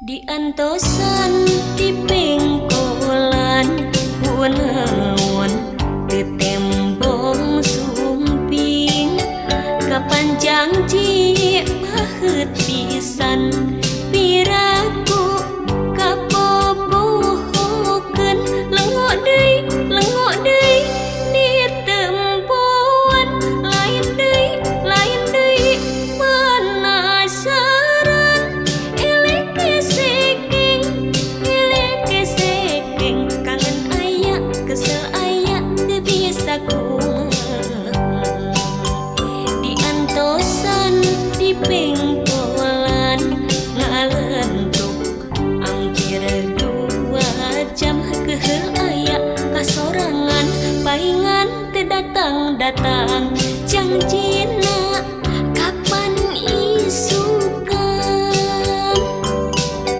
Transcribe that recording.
Diantosan di pengkolan punaon tetembong sumping kapanjang ji paheut pisan piraku kapopohokeun lengo deui di tempoan lain deui penasaran eleke sekeng kangen aya kesel aya teu bisa kumaha diantosan di pengkolan ngalentuk angkir 2 jam keheul aya kasorangan paingan teu datang janji